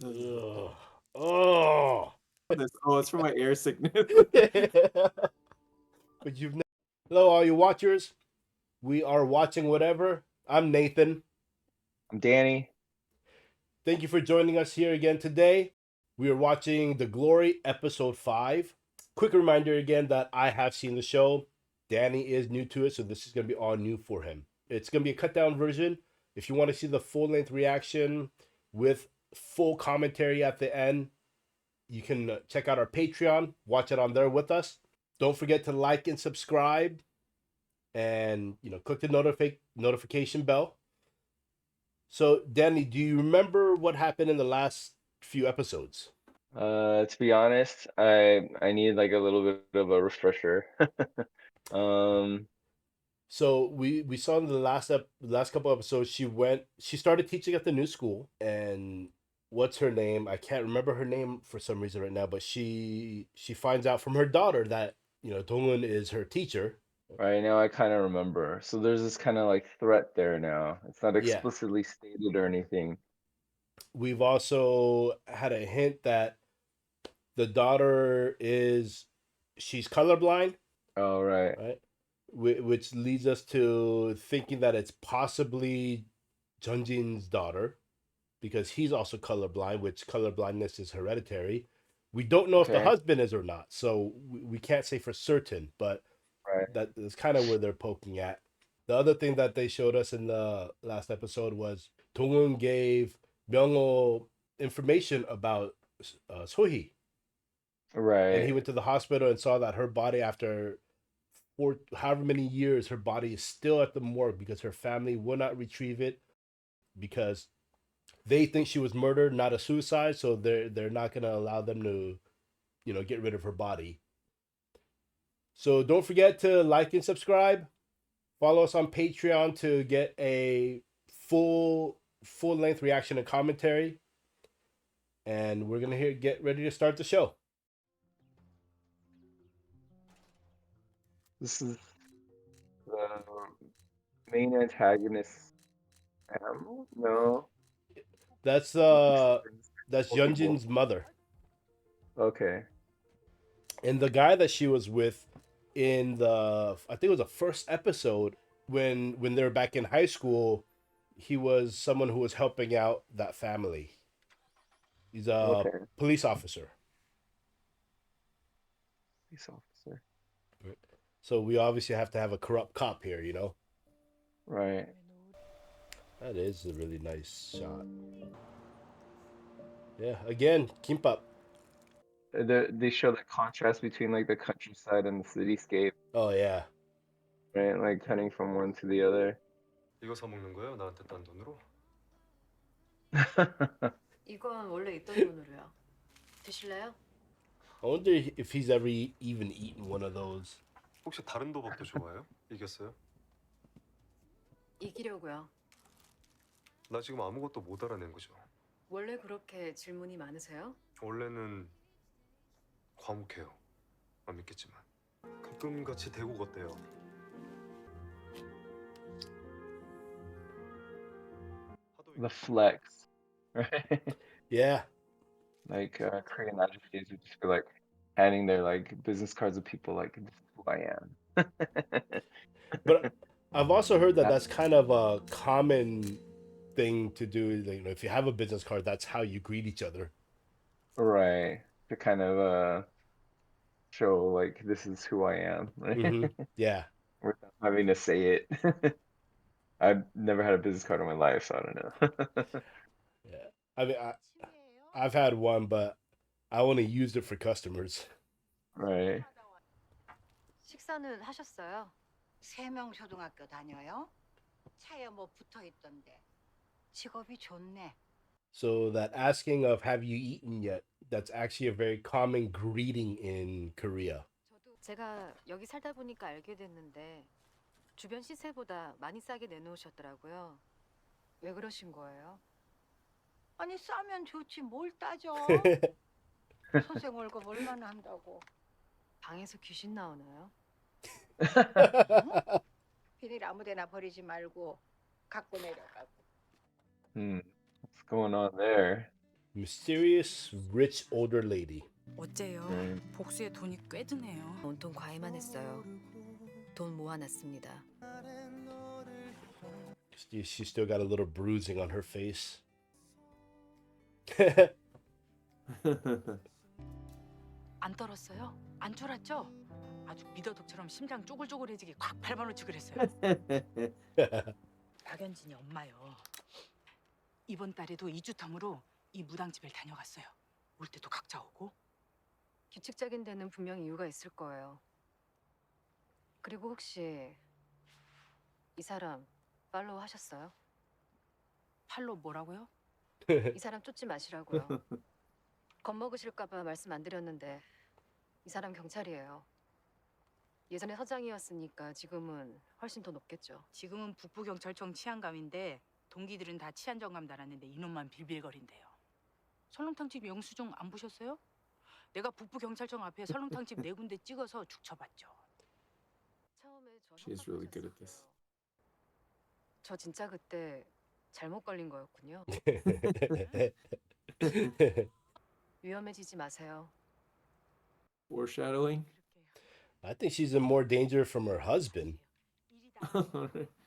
Ugh. Oh. Oh, it's for my air sickness. But you've hello, all you watchers. We are watching whatever. I'm Nathan. I'm Danny. Thank you for joining us here again today. We are watching The Glory episode 5. Quick reminder again that I have seen the show. Danny is new to it, so this is going to be all new for him. It's going to be a cut down version. If you want to see the full length reaction with full commentary at the end, you can check out our Patreon, watch it on there with us. Don't forget to like and subscribe, and click the notification bell. So, Danny, do you remember what happened in the last few episodes? To be honest, I need like a little bit of a refresher. So we saw in the last couple episodes she started teaching at the new school, and what's her name? I can't remember her name for some reason right now, but she finds out from her daughter that Do-Hyun is her teacher. Right now, I kind of remember. So there's this kind of like threat there now. It's not Yeah. explicitly stated or anything. We've also had a hint that the daughter she's colorblind. Oh, right. Right. Which leads us to thinking that it's possibly Junjin's daughter, because he's also colorblind, which colorblindness is hereditary. We don't know if the Okay. husband is or not, so we can't say for certain, but Right. that's kind of where they're poking at. The other thing that they showed us in the last episode was Dong-eun gave Myung-ho information about Sohee. Right. And he went to the hospital and saw that her body, after however many years, her body is still at the morgue because her family will not retrieve it because they think she was murdered, not a suicide. So they're not gonna allow them to, get rid of her body. So don't forget to like and subscribe. Follow us on Patreon to get a full length reaction and commentary. And we're gonna get ready to start the show. This is the main antagonist. No. That's Yeonjin's mother. Okay. And the guy that she was with in I think it was the first episode when they were back in high school, he was someone who was helping out that family. He's a police officer. Police officer. So we obviously have to have a corrupt cop here, Right. That is a really nice shot. Yeah, again, kimbap. They show the contrast between like the countryside and the cityscape. Oh yeah. Right, like cutting from one to the other. 이거 사 먹는 거예요? 나한테 딴 돈으로? 이건 원래 있던 돈으로요. 드실래요? I wonder if he's ever even eaten one of those. 혹시 다른 도박도 좋아해요? 이겼어요? 이기려고요. 나 지금 아무것도 못 알아낸 거죠. 원래 그렇게 질문이 많으세요? 원래는 과묵해요. 안 믿겠지만 가끔 같이 대구 어때요? The flex, right? Yeah. Like Korean agitators would just be like handing their like business cards to people like, this is who I am. But I've also heard that that's kind of a common thing to do. If you have a business card, that's how you greet each other. Right. To kind of show like, this is who I am. Right? Mm-hmm. Yeah. Without having to say it. I've never had a business card in my life, so I don't know. Yeah. I mean, I've had one, but I only used it for customers. Right. 식사는 하셨어요? 3명 초등학교 다녀요? 차에 뭐 붙어 있던데. 직업이 좋네. So that asking of have you eaten yet, that's actually a very common greeting in Korea. 제가 여기 살다 보니까 알게 됐는데 주변 시세보다 많이 싸게 내놓으셨더라고요. 왜 그러신 거예요? 아니 싸면 좋지 뭘 따져. 선생 월급 얼마나 한다고. 방에서 귀신 나오나요? 비닐 아무데나 버리지 말고 갖고 내려가고. What's going on there? Mysterious rich older lady. 어째요? 네. 복수에 돈이 꽤 드네요. 온통 과외만 했어요. 돈 모아놨습니다. She still got a little bruising on her face. 안 떨었어요? 안 졸았죠? 아주 미더덕처럼 심장 쪼글쪼글해지게 콱 밟아놓지 그랬어요. 박연진이 엄마요. 이번 달에도 2주 텀으로 이 무당집을 다녀갔어요. 올 때도 각자 오고. 규칙적인 데는 분명 이유가 있을 거예요. 그리고 혹시 이 사람 팔로우 하셨어요? 팔로 뭐라고요? 이 사람 쫓지 마시라고요. 겁먹으실까봐 말씀 안 드렸는데 이 사람 경찰이에요. 예전에 서장이었으니까 지금은 훨씬 더 높겠죠. 지금은 북부경찰청 치안감인데 동기들은 다 치안정감 달았는데 이놈만 빌빌거린대요. 설렁탕집 영수증 안 보셨어요? 내가 북부경찰청 앞에 설렁탕집 4군데 찍어서 죽쳐봤죠. 처음에 저 She's really good at this. 저 진짜 그때 잘못 걸린 거였군요. 위험해지지 마세요. Foreshadowing. I think she's in more danger from her husband.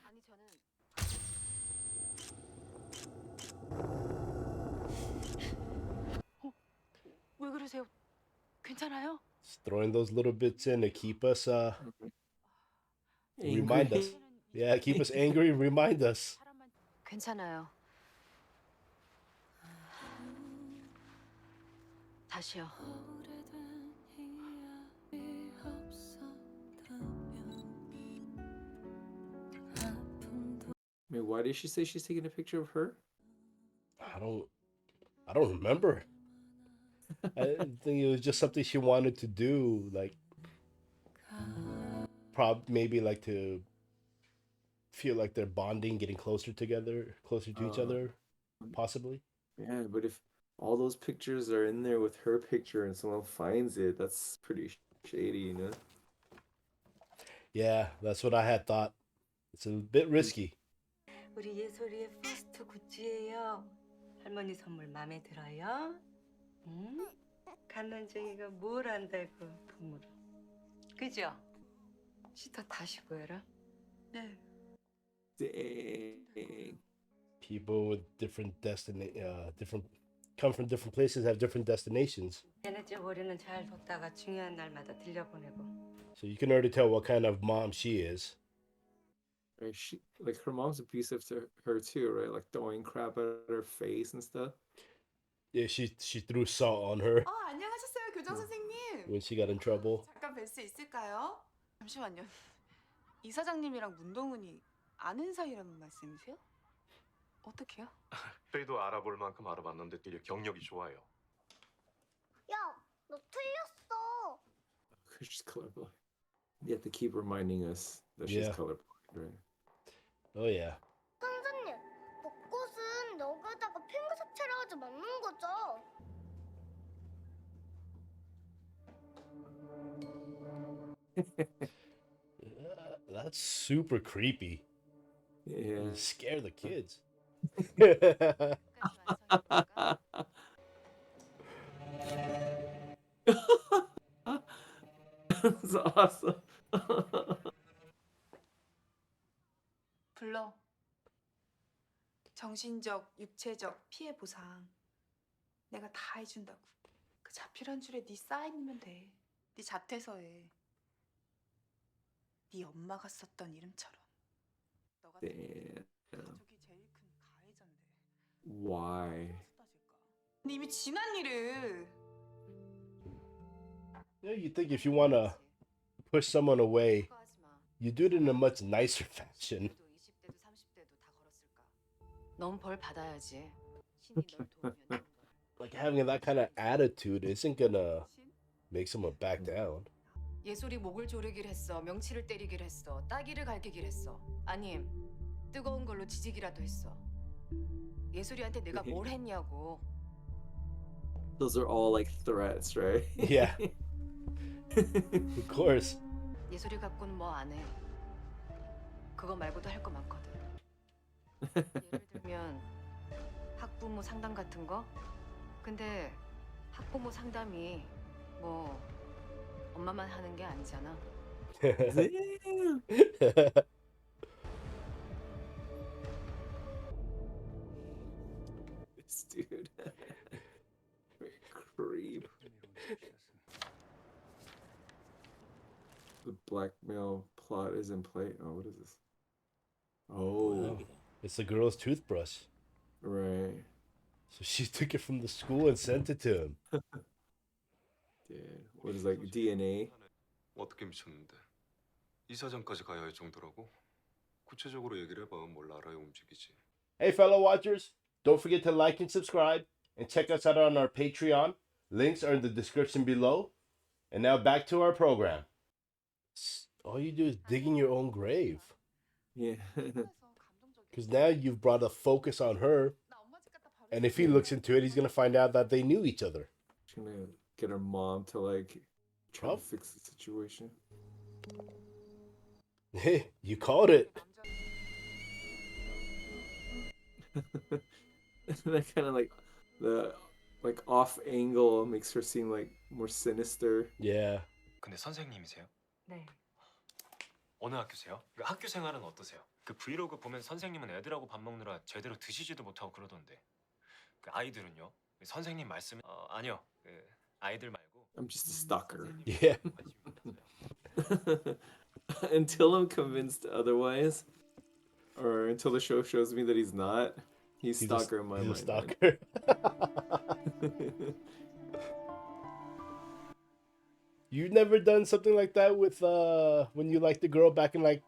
아니 저는 왜 그러세요? 괜찮아요? Just throwing those little bits in to keep us remind us. Angry. Yeah, keep us angry, remind us. 괜찮아요. 다시요. I mean, why did she say she's taking a picture of her? I don't remember. I think it was just something she wanted to do, like maybe like to feel like they're bonding, getting closer together, closer to each other, possibly. Yeah, but if all those pictures are in there with her picture and someone finds it, that's pretty shady, you know? Yeah, that's what I had thought. It's a bit risky. 우리 예솔이의 퍼스트 굿즈예요. 할머니 선물 마음에 들어요? 응? 간난쟁이가 뭘 안다고 부모를. 그죠? 시터 다시 보여라. 네. Dang. People with come from different places, have different destinations. 얘네 집 우리는 잘 뒀다가 중요한 날마다 들려보내고. So you can already tell what kind of mom she is. Right, she like her mom's abusive to her too, right? Like throwing crap at her face and stuff. Yeah, she threw salt on her 안녕하셨어요, 교장 선생님. when she got in trouble. 잠깐 뵐 수 있을까요? 잠시만요. 이 사장님이랑 문동훈이 아는 사이라는 말씀이세요? 어떻게요? 저희도 알아볼 만큼 알아봤는데 되게 경력이 좋아요. 야, 너 틀렸어. She's colorblind. You have to keep reminding us that she's Yeah. colorblind, right? Oh yeah. 선생님, 벚꽃은 여기다가 핑크색 칠하지 맞는 거죠? That's super creepy. Yeah. Scare the kids. That's awesome. 불러. 정신적, 육체적 피해 보상. 내가 다 해준다고. 그 자필한 줄에 네 사인이면 돼. 네 자퇴서에. 네 엄마가 썼던 이름처럼. 너 같은 Damn. 가족이 제일 큰 가해자인데. Why? 근데 이미 지난 일을. You know, you think if you want to push someone away, you do it in a much nicer fashion. 20대도 30대도 다 걸었을까? 넌 벌 받아야지. 신이 널 도우면 되는 거야. Like having that kind of attitude isn't gonna make someone back down. 예솔이 목을 조르길 했어. 명치를 때리길 했어. 따귀를 갈기길 했어. 아님 뜨거운 걸로 지지기라도 했어. 예솔이한테 내가 뭘 했냐고. Those are all like threats, right? Yeah. Of course. 예솔이 갖고는 뭐 안 해. 그거 말고도 할 거 많거든. 예를 들면 학부모 상담 같은 거? 근데 학부모 상담이 뭐 엄마만 하는 게 아니잖아. Damn. This dude. Creep. The blackmail plot is in play. Oh, what is this? Oh, It's the girl's toothbrush. right. So she took it from the school and sent it to him. Dude, what is like DNA? 어떻게 미쳤는데? 이사장까지 가야 할 정도라고? 구체적으로 얘기를 해봐. 뭘 알아야 움직이지. Hey, fellow watchers, don't forget to like and subscribe and check us out on our Patreon. Links are in the description below. And now back to our program. All you do is digging your own grave. Yeah. Because now you've brought a focus on her. And if he looks into it, he's going to find out that they knew each other. She's gonna get her mom to like try to fix the situation. Hey, you called it. That kind of like the like off angle makes her seem like more sinister. Yeah. 근데 선생님이세요? 네. 어느 학교세요? 그 학교 생활은 어떠세요? 그 브이로그 보면 선생님은 애들하고 밥 먹느라 제대로 드시지도 못하고 그러던데. 그 아이들은요? 선생님 말씀 아니요. 그 아이들 말고. I'm just a stalker. Yeah. Until I'm convinced otherwise, or until the show shows me that he's not, he's stalker in my mind. He's a stalker. You've never done something like that with when you liked the girl back in like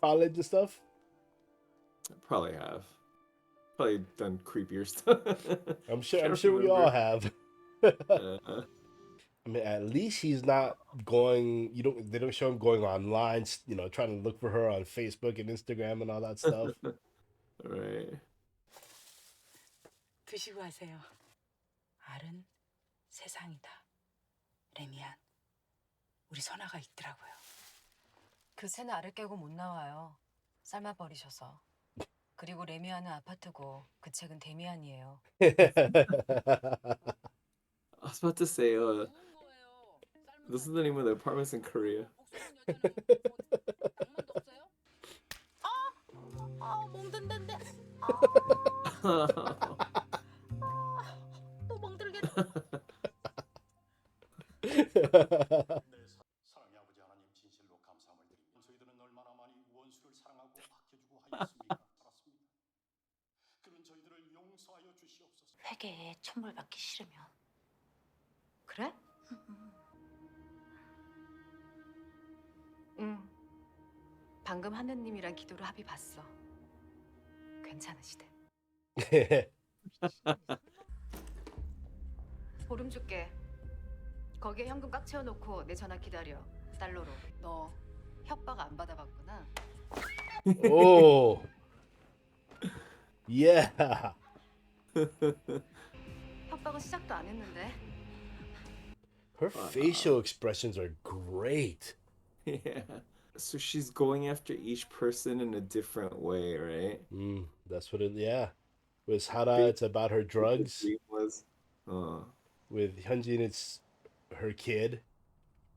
college and stuff? I probably have. Probably done creepier stuff. I'm sure we all have. I mean, at least he's not going. They don't show him going online. Trying to look for her on Facebook and Instagram and all that stuff. Right. 드시고 하세요. 알은 세상이다. 레미안, 우리 선아가 있더라고요. 그 새는 알을 깨고 못 나와요. 삶아 버리셔서. 그리고 레미안은 아파트고 그 책은 데미안이에요. I was about to say, this is the name of the apartments in Korea. 멍든데. 또 멍들겠다. 사랑의 아버지 하나님 진실로 감사함을 드립니다. 저희들은 얼마나 많이 원수를 사랑하고 아껴주고 하였습니까? 살았습니다. 그런 저희들을 용서하여 주시옵소서. 회계에 천벌 받기 싫으면. 그래? 응. 방금 하느님이랑 기도로 합의 봤어. 괜찮으시대. 보름 줄게. 거기에 현금 꽉 채워놓고 내 전화 기다려. 달러로. 너 협박 안 받아봤구나. Oh. Yeah. 협박은 시작도 안 했는데. Her facial expressions are great. Yeah. So she's going after each person in a different way, right? That's what it. Yeah. With Hara, it's about her drugs. Was. With Hyunjin, it's her kid,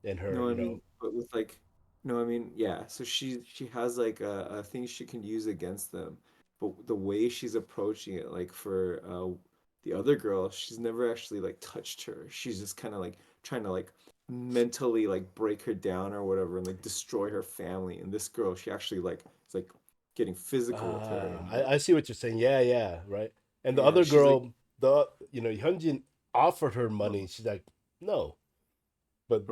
and her. No, I mean, but with like, no, I mean, yeah. So she has like a thing she can use against them, but the way she's approaching it, like for the other girl, she's never actually like touched her. She's just kind of like trying to like mentally like break her down or whatever and like destroy her family. And this girl, she actually like it's like getting physical with her. I see what you're saying. Yeah, right. And the other girl, like, Hyunjin offered her money. She's like, no. But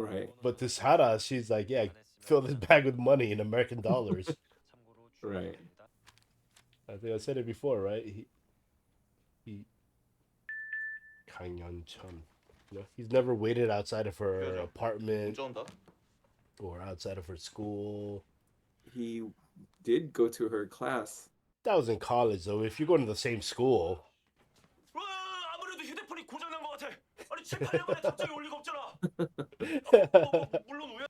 this Hara, she's like, yeah, fill this bag with money in American dollars. Right. I think I said it before, right? He Kang-yeon-chun. He's never waited outside of her apartment or outside of her school. He did go to her class. That was in college, though. If you're going to the same school. 아무래도 휴대폰이 고장난 것 같아. 아니 7, 8년 만에 답장이 올 리가 없잖아. 물론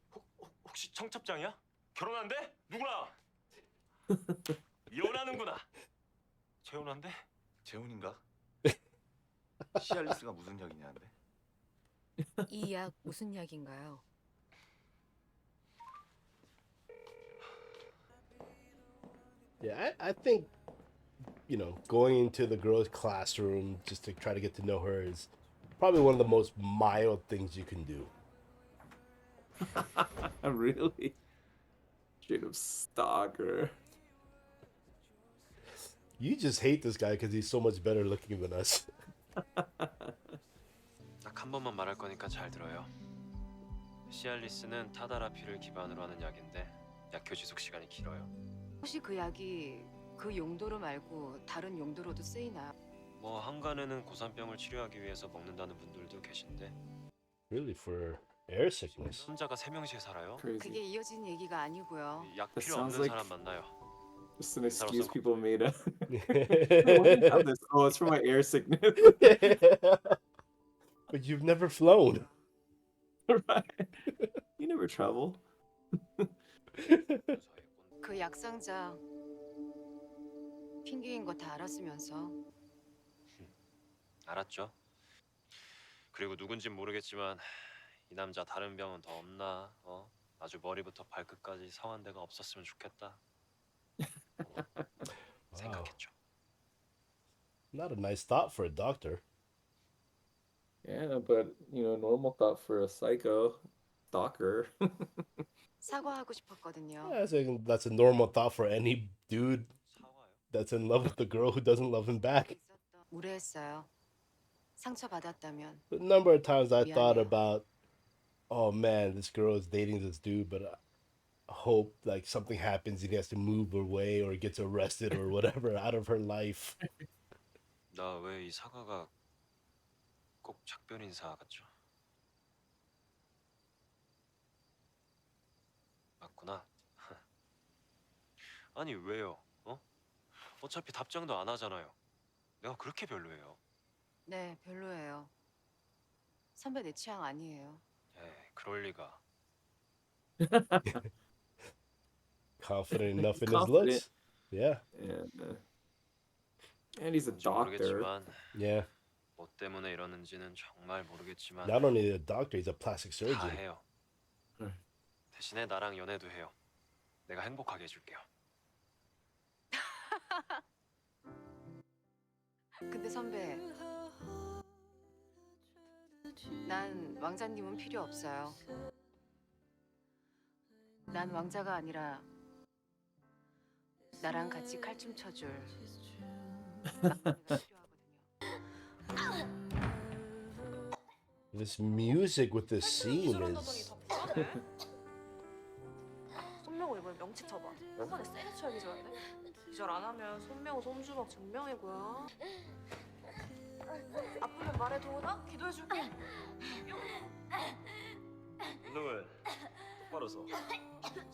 혹시 청첩장이야? 결혼한대? 누구랑? 이혼하는구나. 재혼한대? 재혼인가? 시알리스가 무슨 약이냐는데? 이 약 무슨 약인가요? Yeah, I think, you know, going into the girl's classroom just to try to get to know her is probably one of the most mild things you can do. Really? Straight up stalker. You just hate this guy because he's so much better looking than us. 딱 한 번만 말할 거니까 잘 들어요. 시알리스는 타다라피를 기반으로 하는 약인데 약효 지속 시간이 길어요. 혹시 그 약이 그 용도로 말고 다른 용도로도 쓰이나요? 뭐 한간에는 고산병을 치료하기 위해서 먹는다는 분들도 계신데 Really, for air sickness. 혼자가 3명씩 살아요. 그게 이어진 얘기가 아니고요. 약 That 필요 sounds 없는 like 사람 만나요. just an excuse 사람은 people made up. Why do you have this? Oh, it's for my air sickness. But you've never flown. Right. You never travel. 그 약상자 핑계인 거 다 알았으면서 알았죠. 그리고 누군진 모르겠지만 이 남자 다른 병은 더 없나? 아주 머리부터 발끝까지 성한 데가 없었으면 좋겠다. 생각했죠. Not a nice thought for a doctor. Yeah, but normal thought for a psycho stalker. 사과하고 싶었거든요. Yeah, that's a normal thought for any dude that's in love with the girl who doesn't love him back. 무례했어요. 상처 받았다면. A number of times I thought 미안해요. about, oh man, this girl is dating this dude, but I hope like something happens and he has to move away or gets arrested or whatever out of her life. 나 왜 이 사과가 꼭 작별 인사 같죠? 맞구나. 아니 왜요? 어차피 답장도 안 하잖아요. 내가 그렇게 별로예요. 네, 별로예요. 선배 내 취향 아니에요. 에이, 그럴 리가. Confident enough in his Confident. looks. Yeah. And he's a 뭔지 doctor. 모르겠지만 Yeah. 뭐 때문에 이러는지는 정말 모르겠지만 Not only a doctor, he's a plastic 다 surgeon. 해요. 대신에 나랑 연애도 해요. 내가 행복하게 해줄게요. 근데 선배, 난 왕자님은 필요 없어요. 난 왕자가 아니라 나랑 같이 칼춤 춰줄 막내가 필요하거든요. This music with this scene is. 손명호 이번에 명치 쳐봐. 한 번에 세게 쳐야 기절한데? 기절 안 하면 손명호 손주먹 증명이고요. 아프면 말해도 나 기도해줄게. 운동을 똑바로 서.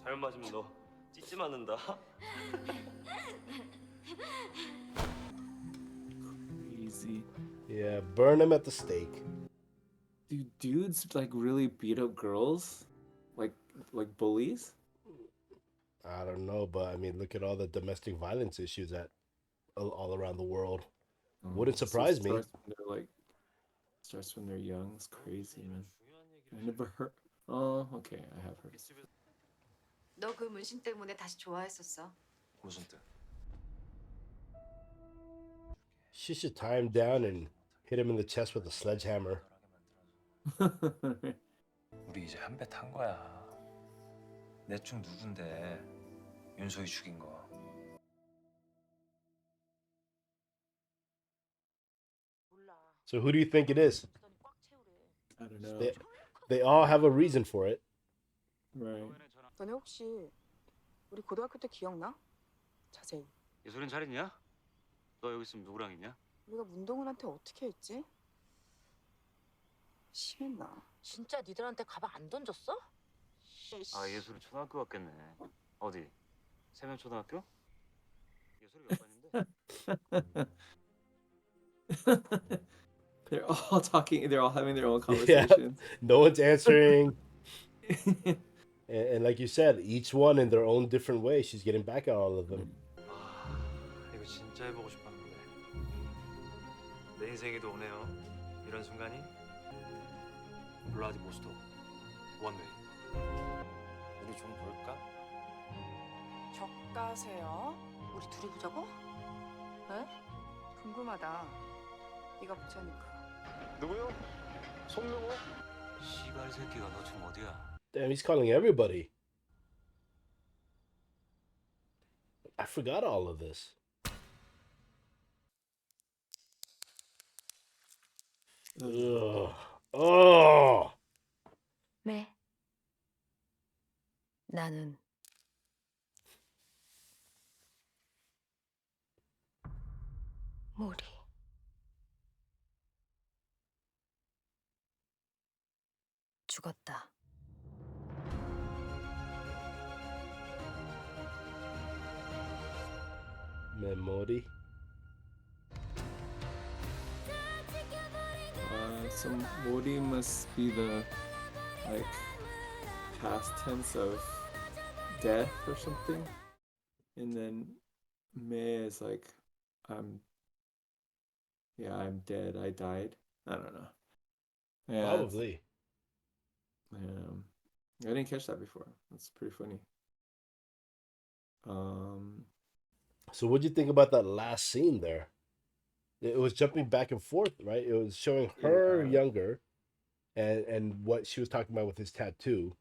잘못 맞으면 너 찢지 맞는다. Easy. Yeah, burn him at the stake. Do dudes like really beat up girls? Like bullies? I don't know, but I mean, look at all the domestic violence issues all around the world. Wouldn't So surprise it me. starts when they're young. It's crazy, man. I never heard. Oh, okay, I have heard. 너 그 문신 때문에 다시 좋아했었어. 무슨 뜻? She should tie him down and hit him in the chest with a sledgehammer. 우리 이제 한 배 탄 거야. 내 쪽 누군데? 윤소희 죽인 거. So who do you think it is? I don't know. They all have a reason for it. Right. 너네 혹시 우리 고등학교 때 기억나? 자세히. 예솔이는 잘 있냐? 너 여기 있으면 누구랑 있냐? 우리가 문동훈한테 어떻게 했지? 심했나? 진짜 니들한테 가방 안 던졌어? 아 예솔이 초등학교 갔겠네. 어디? 세면 초등학교? 예솔이 몇 반인데? They're all talking. They're all having their own Yeah, conversations. no one's answering. And like you said, each one in their own different way. She's getting back at all of them. 이거 진짜 해보고 싶었는데. 내 인생에도 오네요. 이런 순간이. 블라디보스토 원웨이. 우리 좀 볼까? 격가세요. 우리 둘이 보자고? 왜? 궁금하다. 네가 보자니까. 누구요? 손명호? 씨발 새끼가 너 지금 어디야? Damn, he's calling everybody. I forgot all of this. Ugh. Oh. 네. 나는 모리. 죽었다. Memory. So Mori must be the like past tense of death or something, and then me is like I'm dead. I died. I don't know. Yeah, Probably. I didn't catch that before. That's pretty funny. So what'd you think about that last scene there? It was jumping back and forth, right? It was showing her Yeah. younger and what she was talking about with his tattoo.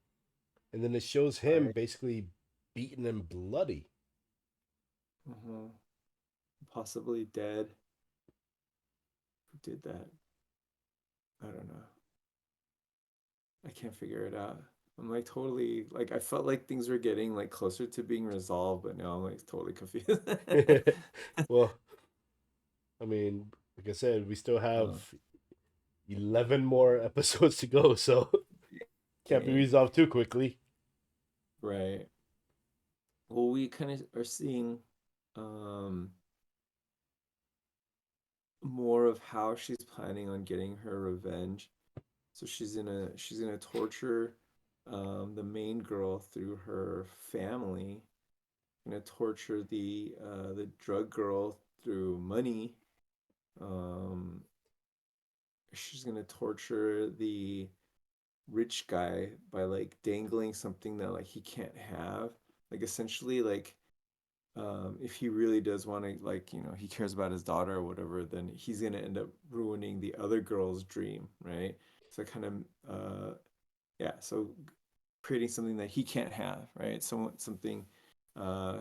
And then it shows him Right. basically beaten and bloody. Possibly dead. Who did that? I don't know. I can't figure it out. I'm like totally like I felt like things were getting like closer to being resolved, but now I'm like totally confused. Well, I mean, like I said, we still have 11 more episodes to go, so can't be Yeah. resolved too quickly. Right. Well, we kind of are seeing more of how she's planning on getting her revenge. So she's gonna torture the main girl through her family. Gonna torture the drug girl through money. She's gonna torture the rich guy by like dangling something that like he can't have. Like essentially like if he really does want to like he cares about his daughter or whatever, then he's gonna end up ruining the other girl's dream, right? So kind of so creating something that he can't have, right? Something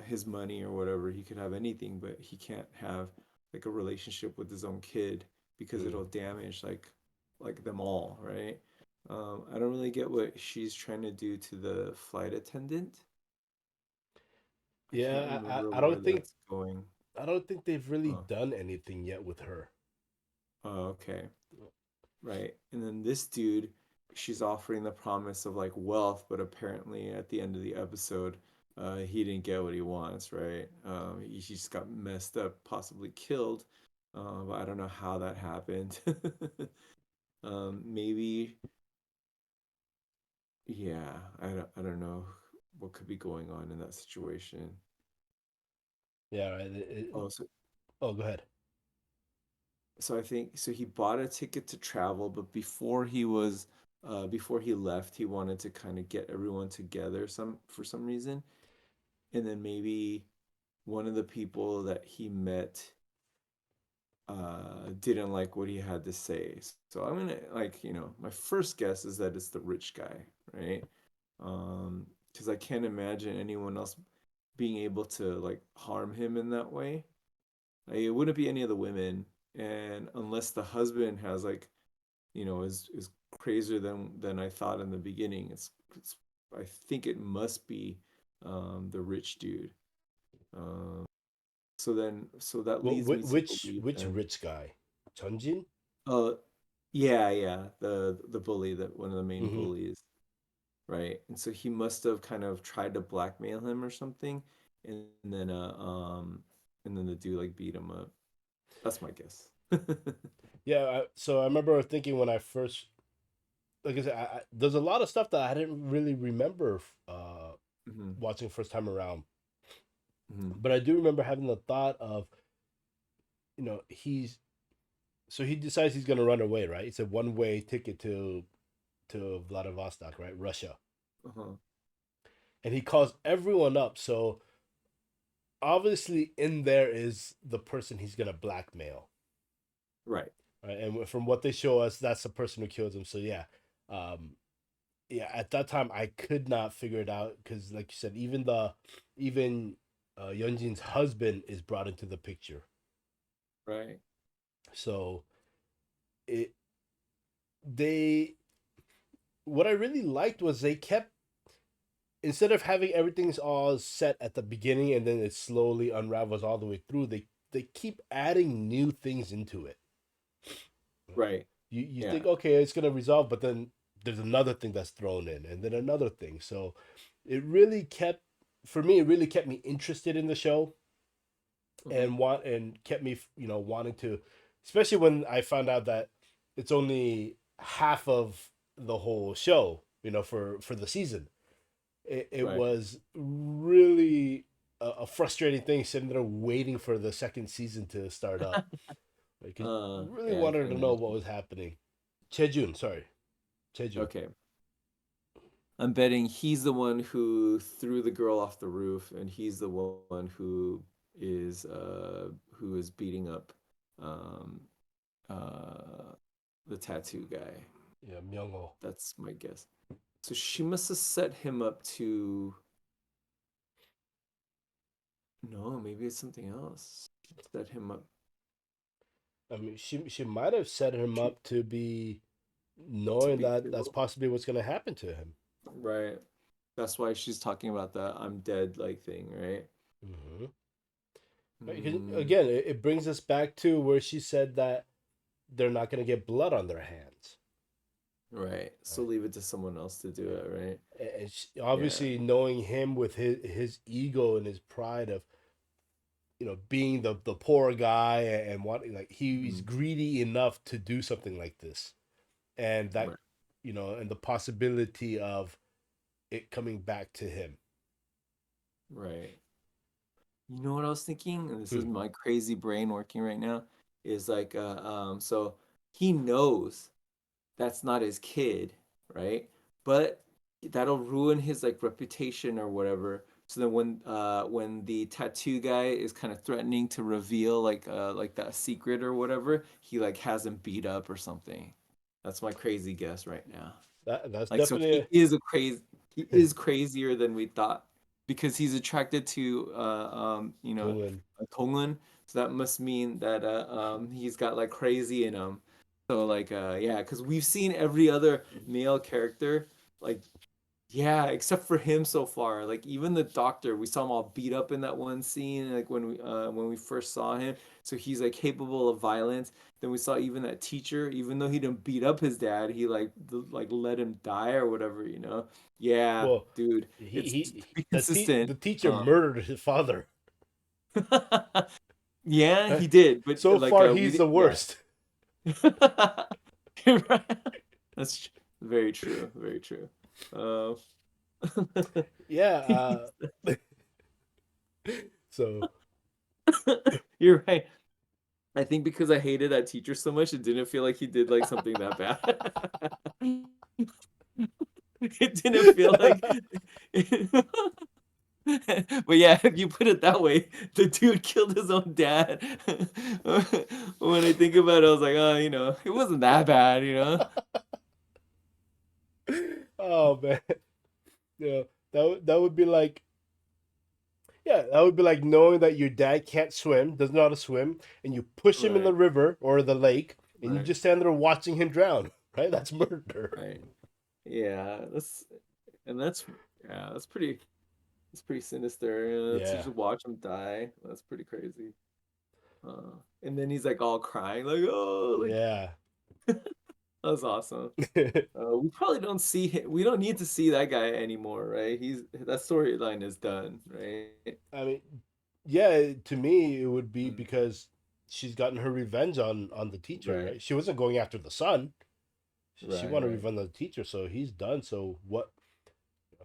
his money or whatever, he could have anything, but he can't have like a relationship with his own kid because it'll damage like them all, right? I don't really get what she's trying to do to the flight attendant. I can't Yeah, remember I where don't think that's going. I don't think they've really Oh. done anything yet with her. Oh, okay. Right. And then this dude, she's offering the promise of like wealth, but apparently at the end of the episode, he didn't get what he wants, right? He just got messed up, possibly killed. But I don't know how that happened. Maybe, yeah, I don't know what could be going on in that situation. Yeah, right. Oh, go ahead. So I think so he bought a ticket to travel, but before he left, he wanted to kind of get everyone together for some reason. And then maybe one of the people that he met didn't like what he had to say. So I'm gonna like, my first guess is that it's the rich guy, right? Because I can't imagine anyone else being able to like harm him in that way. Like, it wouldn't be any of the women, and unless the husband has like, is crazier than I thought in the beginning. It's I think it must be the rich dude. So that Well, leads me to which believe then. rich guy? Chunjin? Yeah, the bully, that one of the main Mhm. bullies, right? And so he must have kind of tried to blackmail him or something, and then the dude like beat him up. That's my guess. Yeah, so I remember thinking when I first, like I said, there's a lot of stuff that I didn't really remember watching first time around. But I do remember having the thought of, he's So he decides he's gonna run away, right? It's a one-way ticket to Vladivostok, right? Russia. Uh-huh. And he calls everyone up. So obviously in there is the person he's gonna blackmail. Right. Right. And from what they show us, that's the person who kills him. So yeah. Yeah, at that time I could not figure it out because like you said, even Yeonjin's husband is brought into the picture. Right. So it they what I really liked was they kept, instead of having everything's all set at the beginning and then it slowly unravels all the way through, they keep adding new things into it. Right. You Yeah. think, okay, it's gonna resolve, but then there's another thing that's thrown in, and then another thing. So it really kept, for me, it really kept me interested in the show, and kept me, wanting to, especially when I found out that it's only half of the whole show, for the season. It Right. was really a frustrating thing sitting there waiting for the second season to start up. Like, really Yeah, I wanted can to know what imagine. was happening. Chejun, sorry. Chejun. Okay. I'm betting he's the one who threw the girl off the roof, and he's the one who is beating up um the tattoo guy. Yeah, Myung-ho. That's my guess. So she must have set him up to. No, maybe it's something else. She set him up. I mean, she might have set him up to be knowing be that that's killed. possibly what's going to happen to him. Right. That's why she's talking about the I'm dead like thing, right? Mm-hmm. Again, it brings us back to where she said that they're not going to get blood on their hands. Right. So leave it to someone else to do it, right? And obviously, knowing him with his ego and his pride of, being the poor guy and wanting, like, he's greedy enough to do something like this, and that, and the possibility of it coming back to him. Right. You know what I was thinking? And this is my crazy brain working right now. Is like, so he knows that's not his kid, right? But that'll ruin his like reputation or whatever. So then when the tattoo guy is kind of threatening to reveal like that secret or whatever, he like has him beat up or something. That's my crazy guess right now. That's Like, so definitely he is crazier than we thought because he's attracted to Dong-eun. Dong-eun. So that must mean that he's got like crazy in him. So like yeah, because we've seen every other male character like, yeah, except for him so far. Like even the doctor, we saw him all beat up in that one scene, like when we first saw him. So he's like capable of violence. Then we saw even that teacher, even though he didn't beat up his dad, he like let him die or whatever, you know? Yeah, Well, dude, it's to he be consistent. the teacher murdered his father. Yeah, he did, but so like far he's the worst. You're right. That's very true. Very true. Yeah. So you're right. I think because I hated that teacher so much, it didn't feel like he did like something that bad. It didn't feel like. But yeah, if you put it that way, the dude killed his own dad. When I think about it, I was like, oh, it wasn't that bad, Oh man. Yeah, that would be like, yeah, that would be like knowing that your dad can't swim, doesn't know how to swim, and you push him in the river or the lake, and you just stand there watching him drown. Right? That's murder. Right. Yeah, that's pretty. It's pretty sinister. To just watch him die. That's pretty crazy. And then he's like all crying, like, oh, like, yeah. That's awesome. We probably don't see him. We don't need to see that guy anymore, right? That storyline is done, right? I mean, yeah, to me it would be because she's gotten her revenge on the teacher, right? She wasn't going after the son. She wanted revenge on the teacher, so he's done. So what?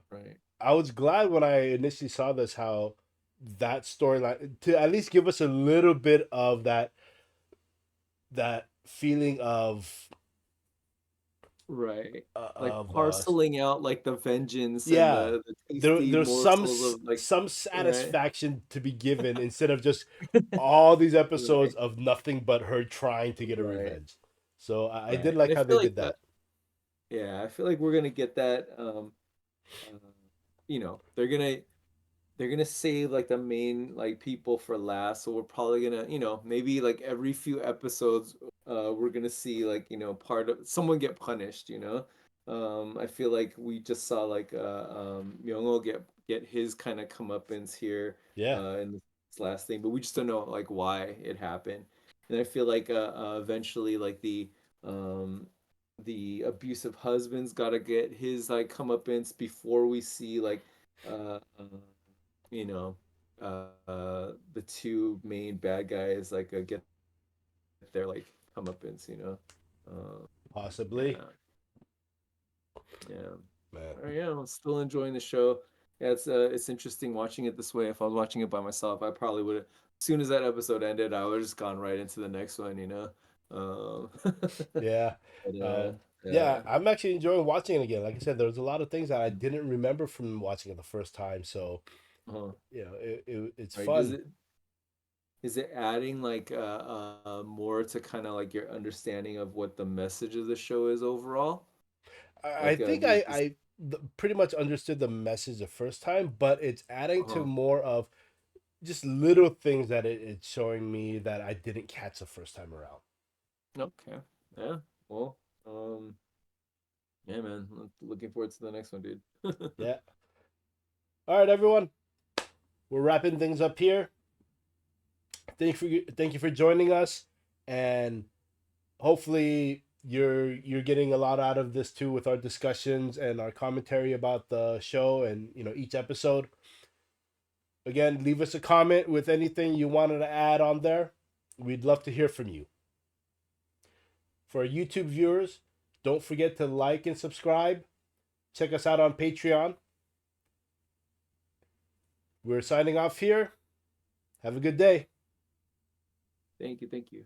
Right. I was glad when I initially saw this how that storyline, to at least give us a little bit of that feeling of Right. Like of parceling out like the vengeance and yeah. the tasty There's morsels of like some right. satisfaction to be given instead of just all these episodes Right. of nothing but her trying to get a Right. revenge. So I did Right. like And I how feel they like did that. yeah, I feel like we're gonna get that uh, you know, they're gonna save like the main like people for last, so we're probably gonna, you know, maybe like every few episodes we're gonna see like, you know, part of someone get punished, you know. I feel like we just saw like Myung-ho get his kind of comeuppance here Yeah. in this last thing, but we just don't know like why it happened. And I feel like eventually like the abusive husband's got to get his like comeuppance before we see like uh, uh you know, the two main bad guys like get their like comeuppance, you know. Possibly. Yeah, yeah. Man. Yeah, I'm still enjoying the show. Yeah, it's interesting watching it this way. If I was watching it by myself, I probably would have. As soon as that episode ended, I would have just gone right into the next one, you know. Yeah. But Yeah, yeah. I'm actually enjoying watching it again. Like I said, there was a lot of things that I didn't remember from watching it the first time. So, Uh-huh. you know, it's Right. Does fun. it is it adding like more to kind of like your understanding of what the message of the show is overall? I Like think I pretty much understood the message the first time, but it's adding to uh-huh. more of just little things that it's showing me that I didn't catch the first time around. Okay. Yeah. Well, yeah, man. Looking forward to the next one, dude. Yeah. All right, everyone. We're wrapping things up here. Thank you for joining us, and hopefully you're getting a lot out of this too with our discussions and our commentary about the show and each episode. Again, leave us a comment with anything you wanted to add on there. We'd love to hear from you. For our YouTube viewers, don't forget to like and subscribe. Check us out on Patreon. We're signing off here. Have a good day. Thank you.